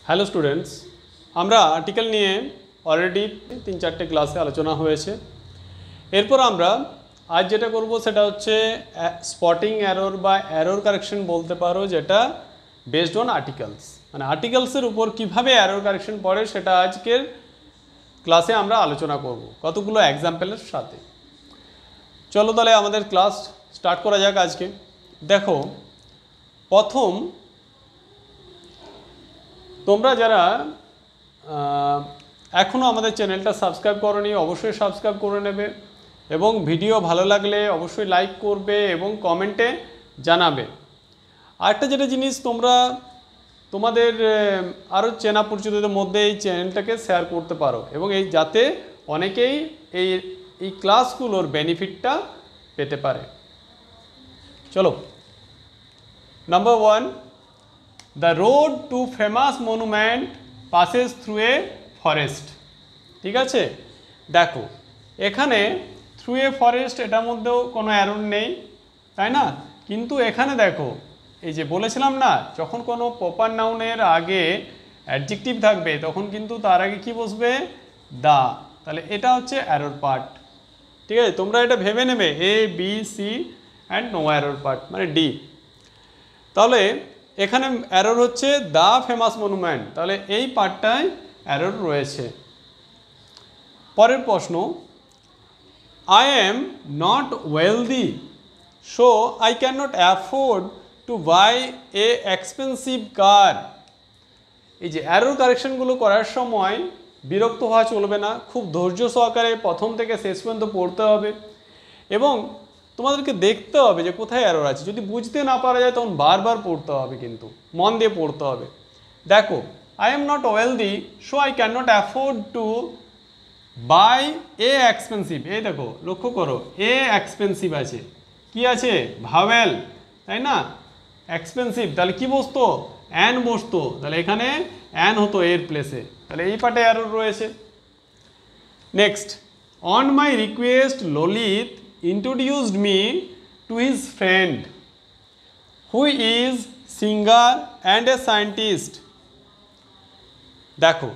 Hello students, আমরা article নিয়ে already 3-4টে ক্লাসে আলোচনা হয়েছে। এরপর আমরা আজ যেটা করব সেটা হচ্ছে স্পটিং এরর বা এরর কারেকশন বলতে পারো, যেটা বেসড অন আর্টিকেলস। মানে আর্টিকেলসের উপর কিভাবে এরর কারেকশন পড়ে সেটা আজকের ক্লাসে আমরা আলোচনা করব কতগুলো এক্সাম্পলের সাথে। চলো তাহলে আমাদের ক্লাস স্টার্ট করা যাক আজকে। দেখো, প্রথম তোমরা যারা এখনও আমাদের চ্যানেলটা সাবস্ক্রাইব করোনি অবশ্যই সাবস্ক্রাইব করে নেবে, এবং ভিডিও ভালো লাগলে অবশ্যই লাইক করবে এবং কমেন্টে জানাবে। আরেকটা যেটা জিনিস, তোমরা তোমাদের আরও চেনা পরিচিতদের মধ্যে এই চ্যানেলটাকে শেয়ার করতে পারো, এবং এই যাতে অনেকেই এই ক্লাসগুলোর বেনিফিটটা পেতে পারে। চলো, number 1, the road to famous monument passes through a forest. ঠিক আছে, দেখো এখানে থ্রু এ ফরেস্ট, এটার মধ্যেও কোনো এরর নেই, তাই না? কিন্তু এখানে দেখো, এই যে বলেছিলাম না, যখন কোনো প্রপার নাউনের আগে অ্যাডজেক্টিভ থাকবে তখন কিন্তু তার আগে কি বসবে? দা। তাহলে এটা হচ্ছে এরর পার্ট। ঠিক আছে, তোমরা এটা ভেবে নেবে A B C and no error part মানে ডি। তাহলে এখানে এরর হচ্ছে দ্য ফেমাস মনুমেন্ট, তাহলে এই পার্টটায় এরর রয়েছে। পরের প্রশ্ন, I am not wealthy so I can not afford to buy a expensive car. এই যে এরর কারেকশনগুলো করার সময় বিরক্ত হওয়া চলবে না, খুব ধৈর্য সহকারে প্রথম থেকে শেষ পর্যন্ত পড়তে হবে, এবং তোমাদেরকে দেখতে হবে যে কোথায় এরর আছে। যদি বুঝতে না পারা যায় তখন বারবার পড়তে হবে, কিন্তু মন দিয়ে পড়তে হবে। দেখো, I am not wealthy so I can not afford to buy a expensive. এই দেখো, লক্ষ্য করো, এ এক্সপেন্সিভ আছে, কি আছে? ভাওয়েল, তাই না? এক্সপেন্সিভ, তাহলে কি বসতো? অ্যান বসতো, তাহলে এখানে অ্যান হতো এর প্লেসে, তাহলে এই পার্টে এরর রয়েছে। Next, on my request Lalit introduced me to his friend who is singer and a scientist. দেখো,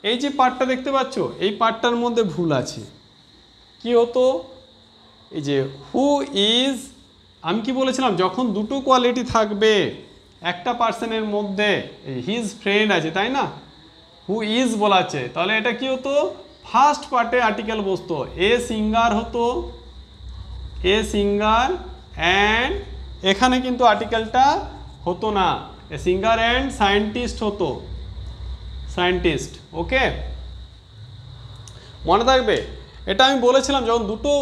এই যে পার্টটা দেখতে পাচ্ছ, এই পার্টটার মধ্যে ভুল আছে। কি হতো? এই যে হু ইজ, আমি কি বলেছিলাম, যখন দুটো কোয়ালিটি থাকবে একটা পার্সনের মধ্যে, হিজ ফ্রেন্ড আছে, তাই না? হু ইজ বলা আছে, তাহলে এটা কি হতো? ফার্স্ট পার্টে আর্টিকেল বসতো, এ সিঙ্গার হতো, এ সিঙ্গার অ্যান্ড, এখানে কিন্তু আর্টিকেলটা হতো না, এ সিঙ্গার অ্যান্ড সায়েন্টিস্ট হতো, সায়েন্টিস্ট। ওকে, মনে থাকবে, এটা আমি বলেছিলাম যখন দুটো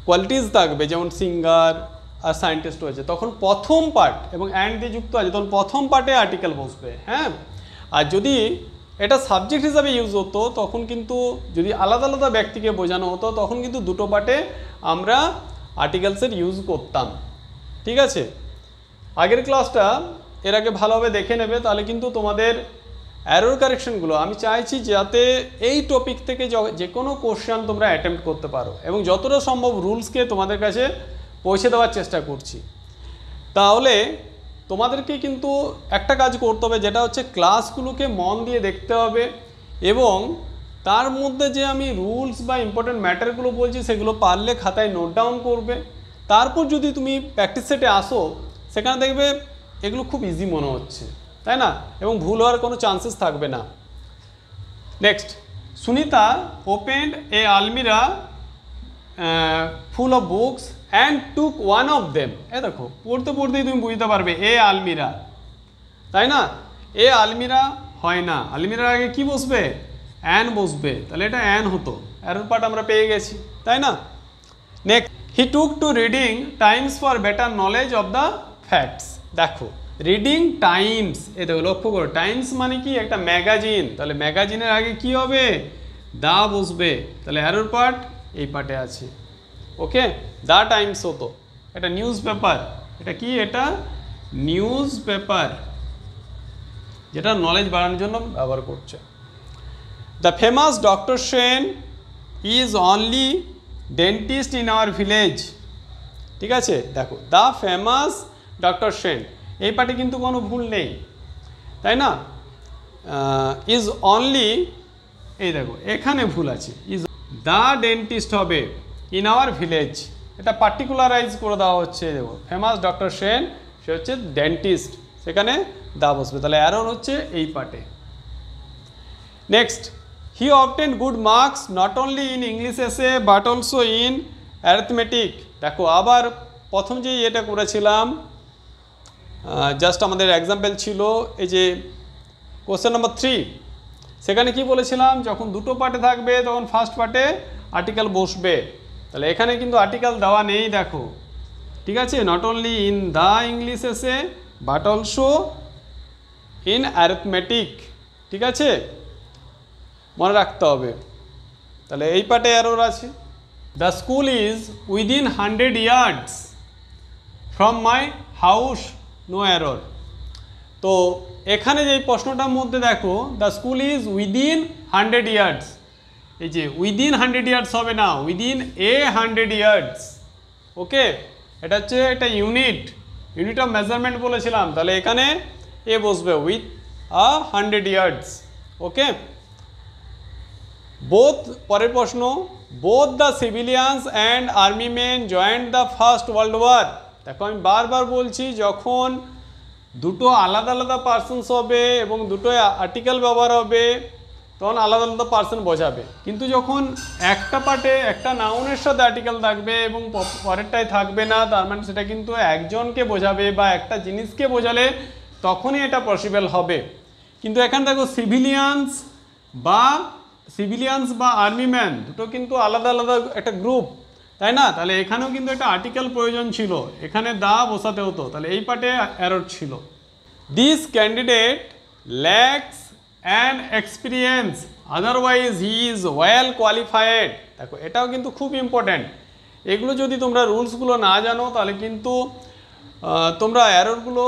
কোয়ালিটিস থাকবে, যেমন সিঙ্গার আর সায়েন্টিস্ট হয়েছে, তখন প্রথম পার্ট এবং অ্যান্ড দিয়ে যুক্ত আছে, তখন প্রথম পার্টে আর্টিকেল বসবে। হ্যাঁ, আর যদি এটা সাবজেক্ট হিসাবে ইউজ হতো তখন কিন্তু, যদি আলাদা আলাদা ব্যক্তিকে বোঝানো হতো তখন কিন্তু দুটো পার্টে আমরা আর্টিকেলসের ইউজ করতাম। ঠিক আছে, আগের ক্লাসটা এর আগে ভালোভাবে দেখে নেবে, তাহলে কিন্তু তোমাদের এরর কারেকশনগুলো আমি চাইছি যাতে এই টপিক থেকে যে কোনো কোশ্চেন তোমরা অ্যাটেম্প্ট করতে পারো, এবং যতটা সম্ভব রুলসকে তোমাদের কাছে পৌঁছে দেওয়ার চেষ্টা করছি। তাহলে তোমাদেরকে কিন্তু একটা কাজ করতে হবে, যেটা হচ্ছে ক্লাসগুলোকে মন দিয়ে দেখতে হবে, এবং তার মধ্যে যে আমি রুলস বা ইম্পর্টেন্ট ম্যাটারগুলো বলছি সেগুলো পারলে খাতায় নোট ডাউন করবে। তারপর যদি তুমি প্র্যাকটিস সেটে আসো, সেখানে দেখবে এগুলো খুব ইজি মনে হচ্ছে, তাই না? এবং ভুল হওয়ার কোনো চান্সেস থাকবে না। Next, Sunita opened a almirah full of books and took one of them. এ দেখো, পড়তে পড়তেই তুমি বুঝতে পারবে এ আলমিরা, তাই না? এ আলমিরা হয় না, আলমিরার আগে কি বসবে? অ্যান বসবে, তাহলে এটা অ্যান হতো। এরর পার্ট আমরা পেয়ে গেছি, তাই না? Next, he took to reading Times for better knowledge of the facts. দেখো, রিডিং টাইমস, এ দেখো, লক্ষ্য করো, টাইমস মানে কি? একটা ম্যাগাজিন, তাহলে ম্যাগাজিনের আগে কি হবে? দা বসবে, তাহলে এরর পার্ট এই পার্টে আছে। ওকে, দ্য টাইমস হতো, এটা নিউজ পেপার, এটা কি? এটা নিউজ পেপার, যেটা নলেজ বাড়ানোর জন্য ব্যবহার করছে। The famous doctor Sen is only dentist in our village. ঠিক আছে, দেখো, দ্য ফেমাস ডক্টর সেন, এই পার্টে কিন্তু কোনো ভুল নেই, তাই না? ইজ অনলি, এই দেখো এখানে ভুল আছে, ইজ দ্য ডেন্টিস্ট হবে ইন আওয়ার ভিলেজ, এটা পার্টিকুলারাইজ করে দেওয়া হচ্ছে। দেখো ফেমাস ডক্টর সেন, সে হচ্ছে ডেন্টিস্ট, সেখানে দা বসবে, তাহলে অ্যারোর হচ্ছে এই পার্টে। Next, he obtain good marks not only in English এসে বাট অলসো ইন অ্যারিথমেটিক। দেখো আবার প্রথম যে এটা করেছিলাম, জাস্ট আমাদের এক্সাম্পল ছিল এই যে কোশ্চেন নম্বর 3, সেখানে কি বলেছিলাম, যখন দুটো পার্টে থাকবে তখন ফার্স্ট পার্টে আর্টিকেল বসবে, তাহলে এখানে কিন্তু আর্টিকেল দেওয়া নেই। দেখো ঠিক আছে, not only in the English এসে বাট অলসো ইন অ্যারিথমেটিক, ঠিক আছে, মনে রাখতে হবে। তাহলে এই পার্টে এরর আছে। The school is within 100 yards from my house, no error. তো এখানে যে প্রশ্নটার মধ্যে দেখো the school is within 100 yards, এই যে উইদিন 100 ইয়ার্ডস হবে না, উইদিন 100 ইয়ার্ডস। ওকে, এটা হচ্ছে একটা ইউনিট অফ মেজারমেন্ট বলেছিলাম, তাহলে এখানে এ বসবে উইথ 100 ইয়ার্ডস। ওকে, বোথ, পরের প্রশ্ন, both the civilians and army men joined the first world war. দেখো আমি বারবার বলছি, যখন দুটো আলাদা আলাদা পার্সনস হবে এবং দুটো আর্টিকেল ব্যবহার হবে তখন আলাদা আলাদা পার্সন বোঝাবে, কিন্তু যখন একটা পার্টে একটা নাউনের সাথে আর্টিকেল থাকবে এবং পরেরটায় থাকবে না, তার মানে সেটা কিন্তু একজনকে বোঝাবে বা একটা জিনিসকে বোঝালে তখনই এটা পসিবল হবে। কিন্তু এখানে দেখো সিভিলিয়ানস বা আর্মি ম্যান দুটো কিন্তু আলাদা আলাদা একটা গ্রুপ, তাই না? তাহলে এখানেও কিন্তু একটা আর্টিকেল প্রয়োজন ছিল, এখানে দা বসাতে হতো, তাহলে এই পার্টে এরর ছিল। This candidate lakhs an experience otherwise he is well qualified. দেখো এটাও কিন্তু খুব ইম্পর্ট্যান্ট, এগুলো যদি তোমরা রুলসগুলো না জানো তাহলে কিন্তু তোমরা এররগুলো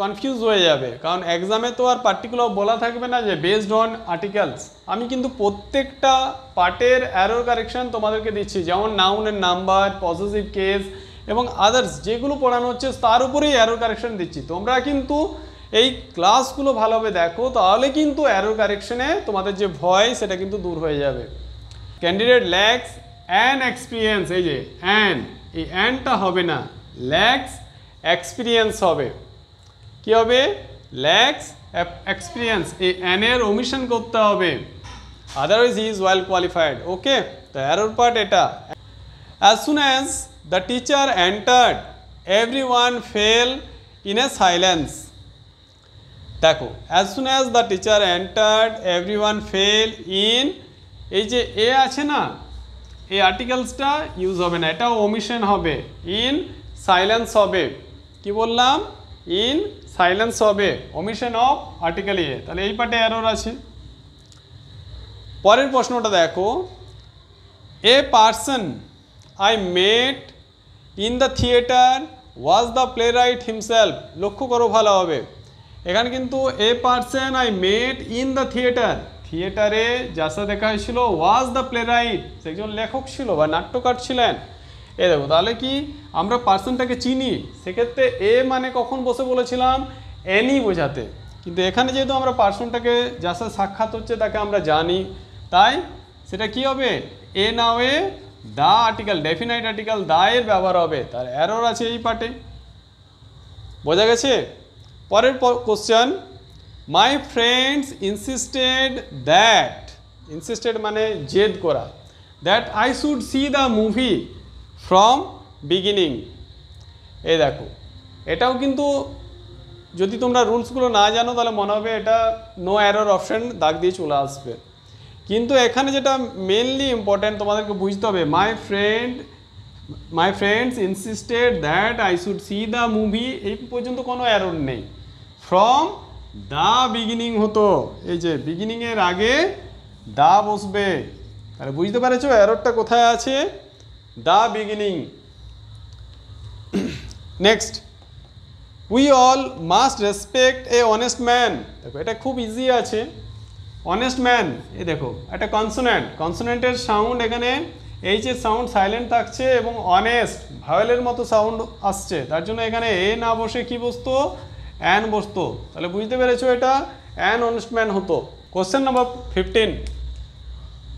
কনফিউজ হয়ে যাবে, কারণ এক্সামে তো আর পার্টিকুলার বলা থাকবে না যে বেসড অন আর্টিকেলস। আমি কিন্তু প্রত্যেকটা পার্টের এরর কারেকশন তোমাদেরকে দিচ্ছি, যেমন নাউনের নাম্বার, পজিটিভ কেস এবং আদার্স যেগুলো পড়ানো হচ্ছে তার উপরেই এরর কারেকশন দিচ্ছি। তোমরা কিন্তু এই ক্লাসগুলো ভালোভাবে দেখো, তাহলে কিন্তু এরর কারেকশনে তোমাদের যে ভয় সেটা কিন্তু দূর হয়ে যাবে। ক্যান্ডিডেট ল্যাকস অ্যান এক্সপিরিয়েন্স, এই যে অ্যান, এই অ্যানটা হবে না, ল্যাকস এক্সপিরিয়েন্স হবে। কি হবে? ল্যাকস এক্সপিরিয়েন্স, এই অ্যানের ওমিশন করতে হবে, otherwise he is well qualified. Okay, তো এরর পার্ট এটা। As soon as the teacher entered everyone fell in a silence. দেখো as soon as the teacher entered everyone fell in, এই যে এ আছে না, এই আর্টিকেলসটা ইউজ হবে না, এটা ওমিশন হবে, ইন সাইলেন্স হবে। কি বললাম? ইন সাইলেন্স হবে, ওমিশন অফ আর্টিকেল এ, তাহলে এই পার্টে এরর আছে। পরের প্রশ্নটা দেখো, a person I met in the theatre was the play right himself. লক্ষ্য করো ভালোভাবে, এখানে কিন্তু a person I met in the theatre, থিয়েটারে যার সাথে দেখা হয়েছিল ওয়াজ দ্য প্লে রাইট, সে একজন লেখক ছিল বা নাট্যকার ছিলেন। এ দেখো তাহলে কি আমরা পার্সনটাকে চিনি, সেক্ষেত্রে এ মানে কখন বসে বলেছিলাম এনি বোঝাতে, কিন্তু এখানে যেহেতু আমরা পার্সনটাকে যার সাথে সাক্ষাৎ হচ্ছে তাকে আমরা জানি, তাই সেটা কি হবে? এ না হয়ে দা আর্টিকেল, ডেফিনাইট আর্টিকেল দা এর ব্যবহার হবে, তার এরর আছে এই পার্টে। বোঝা গেছে? পরের question, my friends insisted that, insisted মানে জেদ করা, that I should see the movie from beginning. এই দেখো এটাও কিন্তু যদি তোমরা রুলসগুলো না জানো তাহলে মনে হবে এটা নো এরর অপশন দাগ দিয়ে চলে আসবে, কিন্তু এখানে যেটা মেনলি ইম্পর্ট্যান্ট তোমাদেরকে বুঝতে হবে, my friends insisted that I should see the movie, এই পর্যন্ত কোনো এরর নেই। ফ্রম দ্য বিগিনিং হতো, এই যে বিগিনিংয়ের আগে দা বসবে, তাহলে বুঝতে পেরেছো এররটা কোথায় আছে? The beginning. Next, we all must respect A honest man. দেখো এটা খুব ইজি আছে, অনেস্ট ম্যান, এই দেখো একটা কনসোনেন্ট, কনসোনেন্টের সাউন্ড এখানে এইচ এর সাউন্ড সাইলেন্ট থাকছে এবং অনেস্ট ভাওয়েলের মতো সাউন্ড আসছে, তার জন্য এখানে এ না বসে কি বসতো? অ্যান বসতো, তাহলে বুঝতে পেরেছো এটা অ্যান অনেস্ট ম্যান হতো। Question number 15,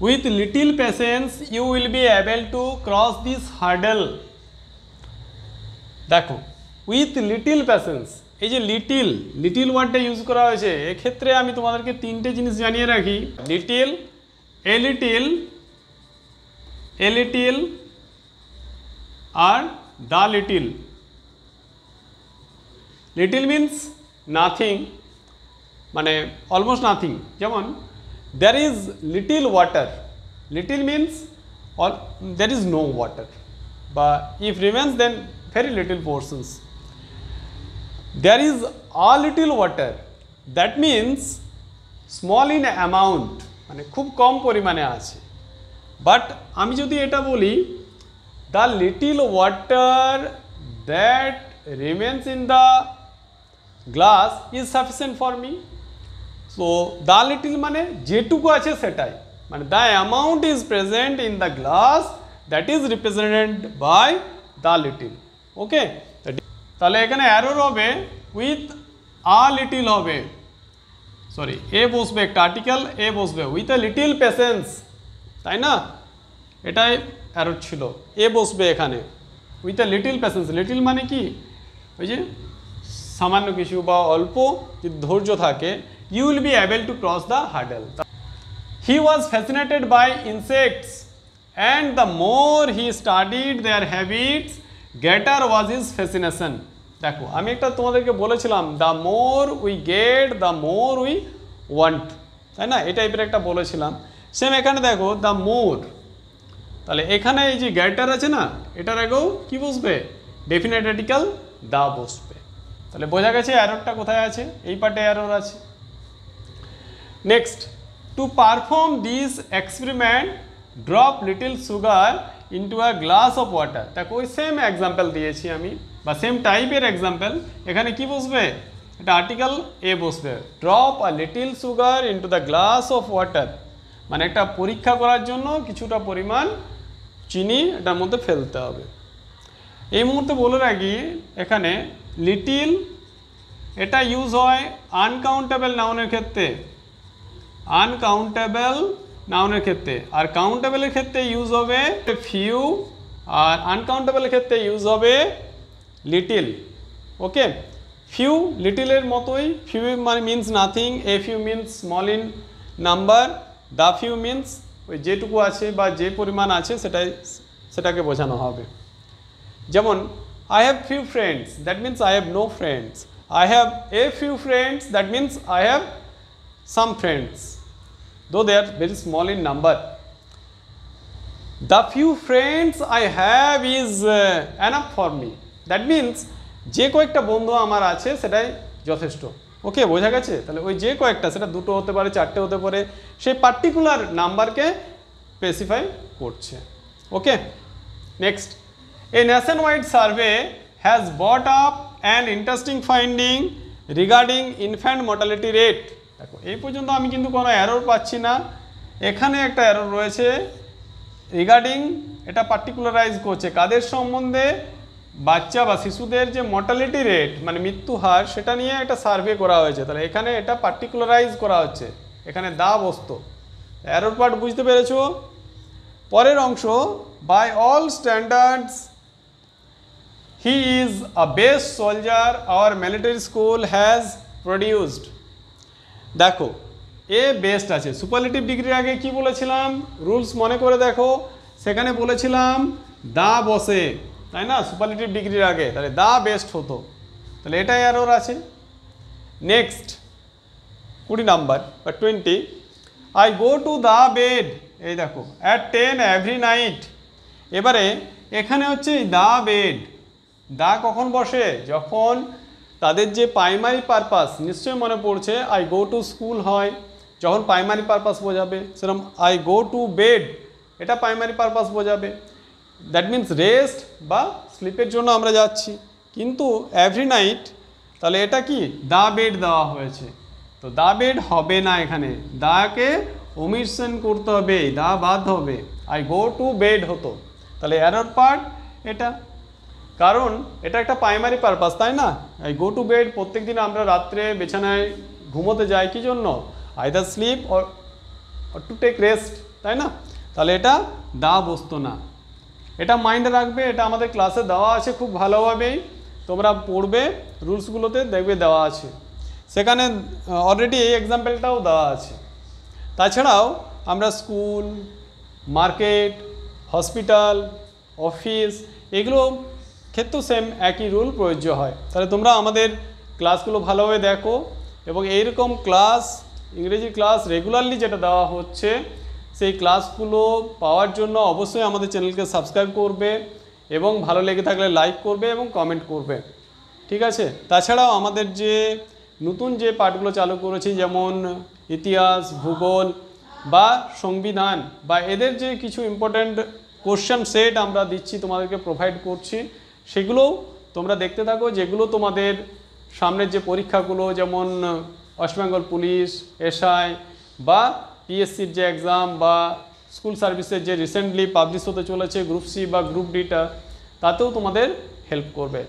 with little patience you will be able to cross this hurdle. দেখো উইথ লিটিল পেশেন্স, এই যে লিটিল লিটিল ওয়ার্ডটা ইউজ করা হয়েছে, এক্ষেত্রে আমি তোমাদেরকে তিনটে জিনিস জানিয়ে রাখি। লিটিল, এ লিটিল আর the little. Little means nothing, মানে অলমোস্ট নাথিং। যেমন there is little water, little means there is no water, বা if remains then very little portions. There is a little water, that means small in amount, মানে খুব কম পরিমাণে আছে। But আমি যদি এটা বলি the little water that remains in the glass is sufficient for me. So the little মানে যেটুকু আছে সেটাই, মানে the amount is present in the glass that is represented by the little. ওকে, তাহলে এখানে অ্যারোর হবে উইথ আ লিটিল হবে, sorry এ বসবে, একটা আর্টিকেল এ বসবে, উইথ এ লিটিল পেশেন্স, তাই না? এটাই অ্যারোর ছিল, এ বসবে এখানে with a little patience. Little মানে কি, ওই যে সামান্য কিছু বা অল্প যদি ধৈর্য থাকে, you will be able to cross the hurdle. He was fascinated by insects and the more he studied their habits greater was his fascination. দেখো আমি একটা তোমাদেরকে বলেছিলাম the more we get the more we want, তাই না? এই টাইপের একটা বলেছিলাম। সেম এখানে দেখো দ্য মোর, তাহলে এখানে এই যে গ্রেটার আছে না, এটার আগেও কি বসবে? ডেফিনেট আর্টিকেল দা বসবে। তাহলে বোঝা গেছে অ্যারোরটা কোথায় আছে, এই পার্টে অ্যারোর আছে। Next, to perform this experiment drop little sugar into a glass of water. দেখো ওই সেম এক্সাম্পল দিয়েছি আমি, বা সেম টাইপের এক্সাম্পল। এখানে কি বসবে? এটা আর্টিকেল এ বসবে, drop a little sugar into the glass of water, মানে একটা পরীক্ষা করার জন্য কিছুটা পরিমাণ চিনি এটার মধ্যে ফেলতে হবে। এই মুহূর্তে বলে রাখি এখানে লিটিল এটা ইউজ হয় আনকাউন্টেবল নাউনের ক্ষেত্রে, আনকাউন্টেবল নাউনের ক্ষেত্রে, আর কাউন্টেবলের ক্ষেত্রে ইউজ হবে ফিউ, আর আনকাউন্টেবলের ক্ষেত্রে ইউজ হবে লিটিল। ওকে, ফিউ লিটিলের মতোই, ফিউ মানে means nothing, a few means small in number, the few means ওই যেটুকু আছে বা যে পরিমাণ আছে সেটাকে বোঝানো হবে। যেমন I have few friends, that means I have no friends. I have a few friends, that means I have some friends, though they are very small in number. The few friends I have is enough for me, that means যে কয়েকটা বন্ধু আমার আছে সেটাই যথেষ্ট। ওকে, বোঝা গেছে? তাহলে ওই যে কয়েকটা, সেটা দুটো হতে পারে, চারটে হতে পারে, সেই পার্টিকুলার নাম্বারকে স্পেসিফাই করছে। ওকে, next, a nationwide survey has brought up an interesting finding regarding infant mortality rate. দেখো এই পর্যন্ত আমি কিন্তু কোনো এরর পাচ্ছি না, এখানে একটা এরর রয়েছে। রিগার্ডিং এটা পার্টিকুলারাইজ করছে কাদের সম্বন্ধে? বাচ্চা বা শিশুদের যে মর্টালিটি রেট মানে মৃত্যু হার, সেটা নিয়ে একটা সার্ভে করা হয়েছে। তাহলে এখানে এটা পার্টিকুলারাইজ করা হচ্ছে, এখানে দা বসতো। এরর পার্ট বুঝতে পেরেছো? পরের অংশ, by all standards he is a best soldier our military school has produced. দেখো এ বেস্ট আছে, সুপারলেটিভ ডিগ্রির আগে কি বলেছিলাম? রুলস মনে করে দেখো, সেখানে বলেছিলাম দা বসে, তাই না? সুপারলেটিভ ডিগ্রির আগে, তাহলে দা বেস্ট হতো, তাহলে এটাই এরর আছে। নেক্সট 20 নাম্বার বা 20, I go to the bed, এই দেখো অ্যাট 10 এভরি নাইট। এবারে এখানে হচ্ছে দ্য বেড, দা কখন বসে? যখন তাদের যে প্রাইমারি পারপাস, নিশ্চয়ই মনে পড়ছে আই গো টু স্কুল হয় যখন প্রাইমারি পারপাস বোঝাবে, সেরকম আই গো টু বেড এটা প্রাইমারি পারপাস বোঝাবে, দ্যাট মিন্স রেস্ট বা স্লিপের জন্য আমরা যাচ্ছি। কিন্তু এভরি নাইট, তাহলে এটা কি দা বেড দেওয়া হয়েছে, তো দা বেড হবে না, এখানে দাকে ওমিশন করতে হবে, দা বাদ হবে, আই গো টু বেড হতো। তাহলে এরর পার্ট এটা। কারণ এটা একটা প্রাইমারি পারপাস, তাই না? এই গো টু বেড, প্রত্যেক দিন আমরা রাত্রে বিছানায় ঘুমোতে যাই কী জন্য? Either sleep or to take rest, তাই না? তাহলে এটা দেওয়া বস্তু না, এটা মাইন্ডে রাখবে। এটা আমাদের ক্লাসে দেওয়া আছে খুব ভালোভাবেই, তোমরা পড়বে, রুলসগুলোতে দেখবে দেওয়া আছে, সেখানে অলরেডি এই এক্সাম্পলটাও দেওয়া আছে। তাছাড়াও আমরা স্কুল, মার্কেট, হসপিটাল, অফিস এগুলো ক্ষেত্রেও সেম একই রুল প্রযোজ্য হয়। তাহলে তোমরা আমাদের ক্লাসগুলো ভালোভাবে দেখো এবং এইরকম ক্লাস, ইংরেজি ক্লাস রেগুলারলি যেটা দেওয়া হচ্ছে সেই ক্লাসগুলো পাওয়ার জন্য অবশ্যই আমাদের চ্যানেলকে সাবস্ক্রাইব করবে এবং ভালো লেগে থাকলে লাইক করবে এবং কমেন্ট করবে, ঠিক আছে? তাছাড়াও আমাদের যে নতুন যে পাঠগুলো চালু করেছি, যেমন ইতিহাস, ভূগোল বা সংবিধান বা এদের যে কিছু ইম্পর্ট্যান্ট কোশ্চেন সেট আমরা দিচ্ছি, তোমাদেরকে প্রোভাইড করছি, সেগুলোও তোমরা দেখতে থাকো, যেগুলো তোমাদের সামনের যে পরীক্ষাগুলো, যেমন ওয়েস্ট বেঙ্গল পুলিশ, এসআই বা পিএসসির যে এক্সাম বা স্কুল সার্ভিসের যে রিসেন্টলি পাবলিশ হতে চলেছে গ্রুপ সি বা গ্রুপ ডিটা, তাতেও তোমাদের হেল্প করবে।